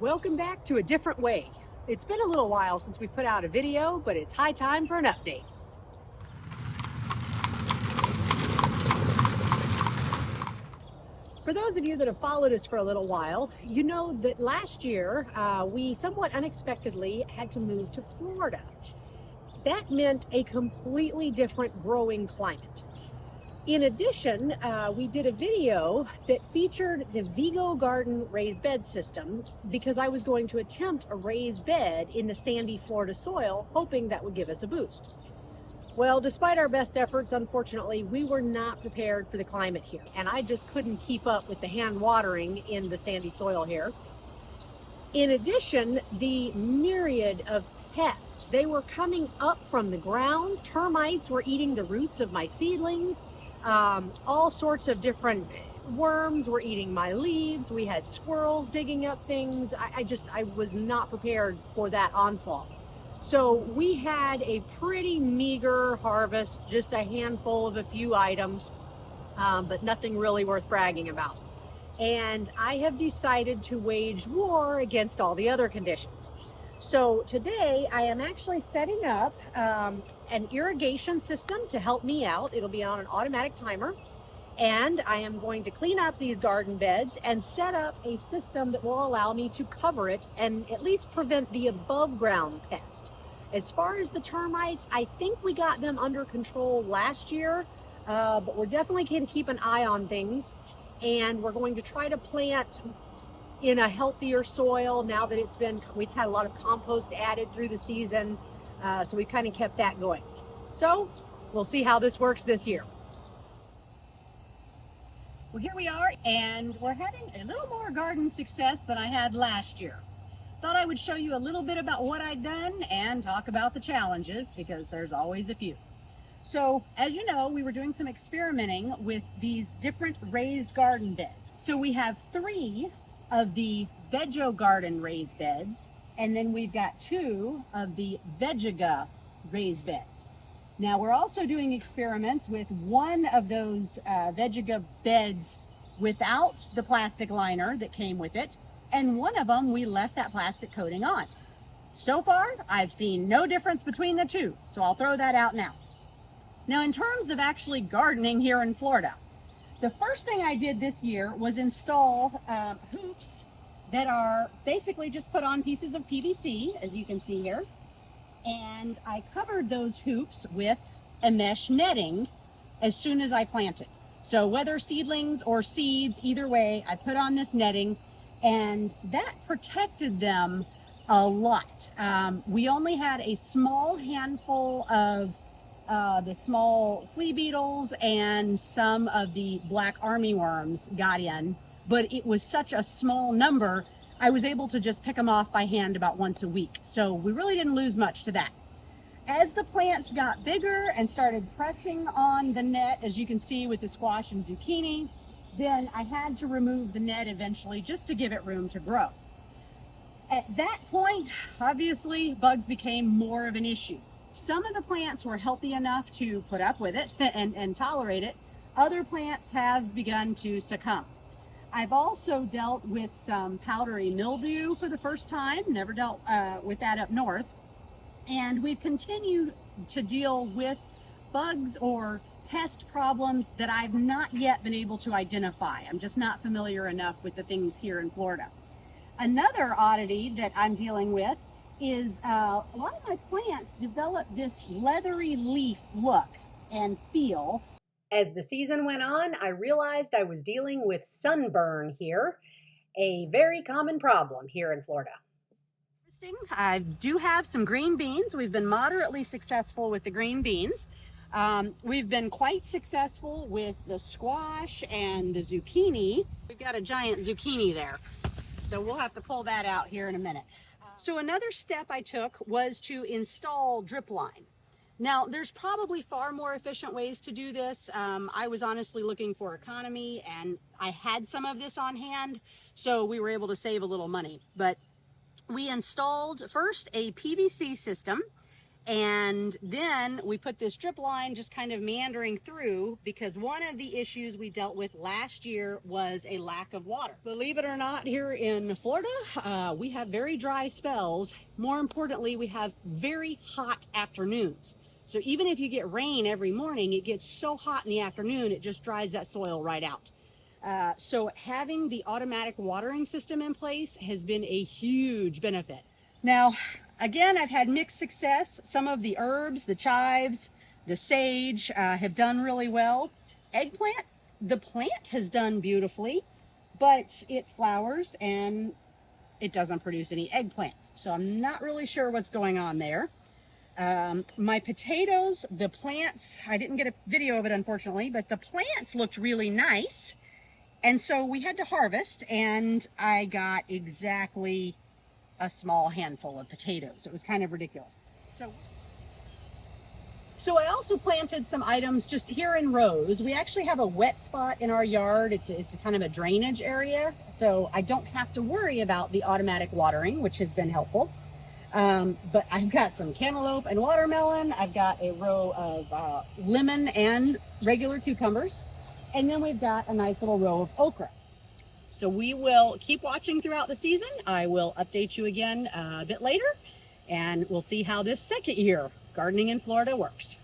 Welcome back to A Different Way. It's been a little while since we put out a video, but it's high time for an update. For those of you that have followed us for a little while, you know that last year we somewhat unexpectedly had to move to Florida. That meant a completely different growing climate. In addition, we did a video that featured the Vigo Garden raised bed system because I was going to attempt a raised bed in the sandy Florida soil, hoping that would give us a boost. Well, despite our best efforts, unfortunately, we were not prepared for the climate here, and I just couldn't keep up with the hand watering in the sandy soil here. In addition, the myriad of pests, they were coming up from the ground. Termites were eating the roots of my seedlings. All sorts of different worms were eating my leaves. We had squirrels digging up things. I was not prepared for that onslaught. So we had a pretty meager harvest, just a handful of a few items, but nothing really worth bragging about. And I have decided to wage war against all the other conditions. So today I am actually setting up an irrigation system to help me out. It'll be on an automatic timer. And I am going to clean up these garden beds and set up a system that will allow me to cover it and at least prevent the above ground pest. As far as the termites, I think we got them under control last year, but we're definitely going to keep an eye on things. And we're going to try to plant in a healthier soil now that we've had a lot of compost added through the season. So we kind of kept that going. So we'll see how this works this year. Well, here we are, and we're having a little more garden success than I had last year. Thought I would show you a little bit about what I'd done and talk about the challenges, because there's always a few. So, as you know, we were doing some experimenting with these different raised garden beds. So we have 3 of the Vego Garden raised beds, and then we've got 2 of the Vegiga raised beds. Now we're also doing experiments with one of those Vegiga beds without the plastic liner that came with it, and one of them we left that plastic coating on. So far, I've seen no difference between the 2, so I'll throw that out now. Now, in terms of actually gardening here in Florida, the first thing I did this year was install hoops that are basically just put on pieces of PVC, as you can see here. And I covered those hoops with a mesh netting as soon as I planted. So whether seedlings or seeds, either way, I put on this netting, and that protected them a lot. We only had a small handful of the small flea beetles and some of the black armyworms got in, but it was such a small number, I was able to just pick them off by hand about once a week. So we really didn't lose much to that. As the plants got bigger and started pressing on the net, as you can see with the squash and zucchini, then I had to remove the net eventually just to give it room to grow. At that point, obviously, bugs became more of an issue. Some of the plants were healthy enough to put up with it and tolerate it. Other plants have begun to succumb. I've also dealt with some powdery mildew for the first time, never dealt with that up north. And we've continued to deal with bugs or pest problems that I've not yet been able to identify. I'm just not familiar enough with the things here in Florida. Another oddity that I'm dealing with is a lot of my plants develop this leathery leaf look and feel. As the season went on, I realized I was dealing with sunburn here, a very common problem here in Florida. I do have some green beans. We've been moderately successful with the green beans. We've been quite successful with the squash and the zucchini. We've got a giant zucchini there, so we'll have to pull that out here in a minute. So another step I took was to install drip line. Now, there's probably far more efficient ways to do this. I was honestly looking for economy, and I had some of this on hand, so we were able to save a little money. But we installed first a PVC system, And then we put this drip line just kind of meandering through, because one of the issues we dealt with last year was a lack of water. Believe it or not, here in Florida, we have very dry spells. More importantly, we have very hot afternoons. So even if you get rain every morning, it gets so hot in the afternoon, it just dries that soil right out. So having the automatic watering system in place has been a huge benefit. Now, again, I've had mixed success. Some of the herbs, the chives, the sage have done really well. Eggplant, the plant has done beautifully, but it flowers and it doesn't produce any eggplants. So I'm not really sure what's going on there. My potatoes, the plants, I didn't get a video of it unfortunately, but the plants looked really nice. And so we had to harvest, and I got exactly a small handful of potatoes. It was kind of ridiculous. So I also planted some items just here in rows. We actually have a wet spot in our yard. It's kind of a drainage area, so I don't have to worry about the automatic watering, which has been helpful. But I've got some cantaloupe and watermelon. I've got a row of lemon and regular cucumbers. And then we've got a nice little row of okra. So we will keep watching throughout the season. I will update you again a bit later, and we'll see how this second year gardening in Florida works.